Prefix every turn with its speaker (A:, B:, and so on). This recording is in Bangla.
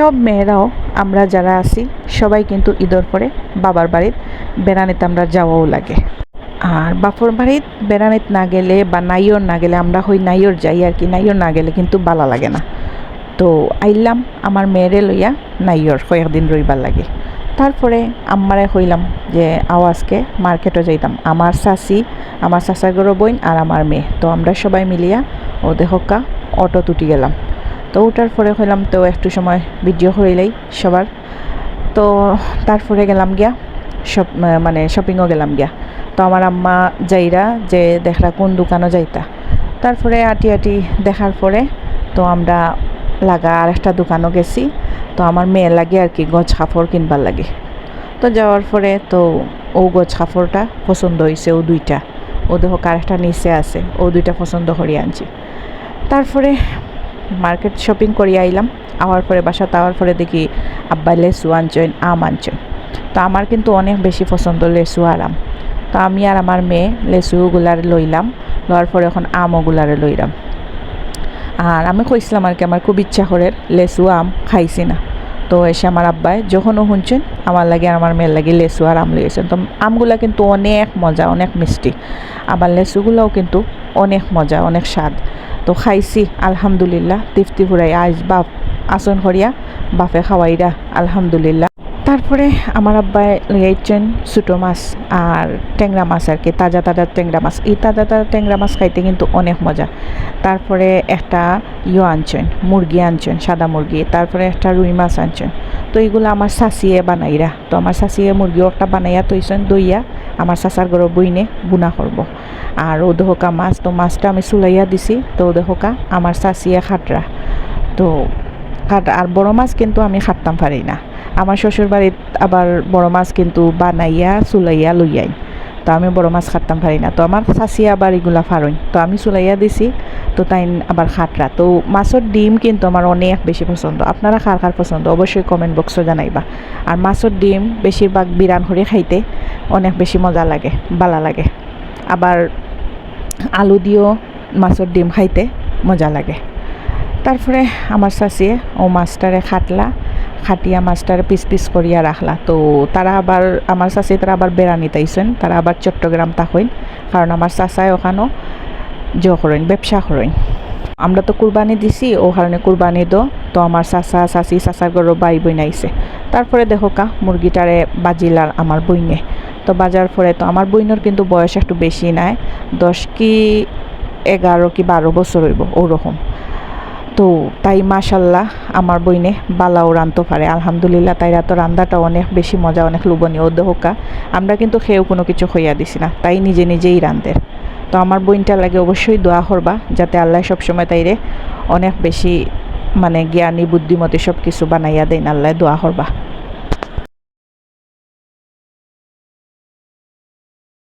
A: সব মেয়েরাও আমরা যারা আছি সবাই কিন্তু ঈদের পরে বাবার বাড়ির বেড়ানিতে আমরা যাওয়াও লাগে। আর বাপর বাড়িত বেড়ানিত না গেলে বা নাইয়র না গেলে আমরা হই নাইয়র যাই আর কি, নাইয়র না গেলে কিন্তু ভালো লাগে না। তো আইলাম আমার মেয়েরে লইয়া নাইয়র কয়েকদিন রইবার লাগে। তারপরে আম্মারে হইলাম যে আওয়াজকে মার্কেটে যাইতাম, আমার শাশি, আমার শাশার গরো বইন আর আমার মেয়ে, তো আমরা সবাই মিলিয়া ও দেহকা অটো তুটি গেলাম। তো ওটার পরে হইলাম তো একটু সময় ভিডিও করিলেই সবার। তো তারপরে গেলাম গিয়া মানে শপিংও গেলাম গিয়া। তো আমার আম্মা যাইরা যে দেখরা কোন দোকানও যাইতা। তারপরে আটি আটি দেখার পরে তো আমরা লাগা আর একটা দোকানও গেছি। তো আমার মেয়ে লাগে আর কি গজ কাপড় কিনবার লাগে। তো যাওয়ার পরে তো ও গজ কাপড়টা পছন্দ হয়েছে, ও দুইটা, ও দেখো আরেকটা নিচে আছে, ও দুইটা পছন্দ করিয়ে আনছি। তারপরে মার্কেট শপিং করিয়ে আইলাম। আওয়ার পরে বাসাতে আওয়ার পরে দেখি আব্বা লেসু আনছেন, আম আনছেন। তো আমার কিন্তু অনেক বেশি পছন্দ লেসু আর আম। তো আমি আর আমার মেয়ে লেসুগুলারে লইলাম, লওয়ার পরে এখন আমগুলারে লইলাম। আর আমি কইছিলাম আর কি আমার খুব ইচ্ছা করে লেসু আম খাইছি না। তো এসে আমার আব্বাই যখনও শুনছেন আমার লাগে আর আমার মেয়ের লাগে লেসু আর আম লইয়েছেন। তো আমগুলা কিন্তু অনেক মজা, অনেক মিষ্টি, আবার লেসুগুলোও কিন্তু অনেক মজা, অনেক স্বাদ। তো খাইছি আলহামদুলিল্লাহ, তৃপ্তি ফুরাই আজ বাপ আসন করিয়া বাপে খাওয়াইরা আলহামদুলিল্লাহ। তারপরে আমার আব্বাই লইয়াইছেন ছোটো মাছ আর ট্যাংরা মাছ আর কি, তাজা তাজা ট্যাংরা মাছ। এই তাজা তাজা ট্যাংরা মাছ খাইতে কিন্তু অনেক মজা। তারপরে একটা আনছেন, মুরগি আনছেন, সাদা মুরগি। তারপরে একটা রুই মাছ আনছেন। তো এইগুলো আমার শাশিয়ে বানাইরা, তো আমার শাশিয়ে মুরগিও একটা বানাইয়া তৈছেন, দইয়া আমার শাশার গরো বইনে বুনা করব। আর ও দেহকা মাছ, তো মাছটা আমি চুলাইয়া দিছি। তো ও দেহকা আমার শাশিয়ে খাটরা, তো আর বড় মাছ কিন্তু আমি খাটতাম পারি না। আমার শ্বশুর বাড়ির আবার বড় মাছ কিন্তু বানাইয়া চুলাইয়া লইয়াই, তো আমি বড় মাছ খাটতাম পারি না। তো আমার শাশি আবার এগুলা ফারইন, তো আমি চুলাইয়া দিছি। তো তাই আবার খাটরা। তো মাছের ডিম কিন্তু আমার অনেক বেশি পছন্দ। আপনারা কার কার পছন্দ অবশ্যই কমেন্ট বক্সে জানাইবা। আর মাছের ডিম বেশিরভাগ বিরান করে খাইতে অনেক বেশি মজা লাগে, ভালো লাগে। আবার আলু দিয়েও মাছের ডিম খাইতে মজা লাগে। তারপরে আমার শাশিয়ে ও মাছটারে খাটিয়া মাছটারে পিস পিস করিয়া রাখলা। তো তারা আবার আমার শাশি তারা আবার বেড়ানি তাইছেন, তারা আবার চট্টগ্রাম তাকইন, কারণ আমার চাচায় ওখানেও করেন, ব্যবসা করেন। আমরা তো কুরবানি দিছি, ও কারণে কুরবানি তো আমার চাচা চাচি চাচার গরো বাই বই নাইছে। তারপরে দেখো মুরগিটারে বাজিলার আমার বইনে। তো বাজার পরে তো আমার বইনের কিন্তু বয়স একটু বেশি নাই, 10 কি 11 কি 12 বছর হইব ওরকম। তো তাই মাশাল্লাহ আমার বইনে বালাও রানতে পারে আলহামদুলিল্লাহ। তাইরা তো রান্নাটা অনেক বেশি মজা, অনেক লোভনীয়। দেহকা আমরা কিন্তু খেয়েও কোনো কিছু খইয়া দিছি না, তাই নিজে নিজেই রান্ধের। তো আমার বইনটা লাগে অবশ্যই দোয়া করবা যাতে আল্লাহ সবসময় তাইরে অনেক বেশি মানে জ্ঞানী বুদ্ধিমতী সব কিছু বানাইয়া দেন, আল্লাহ দোয়া করবা।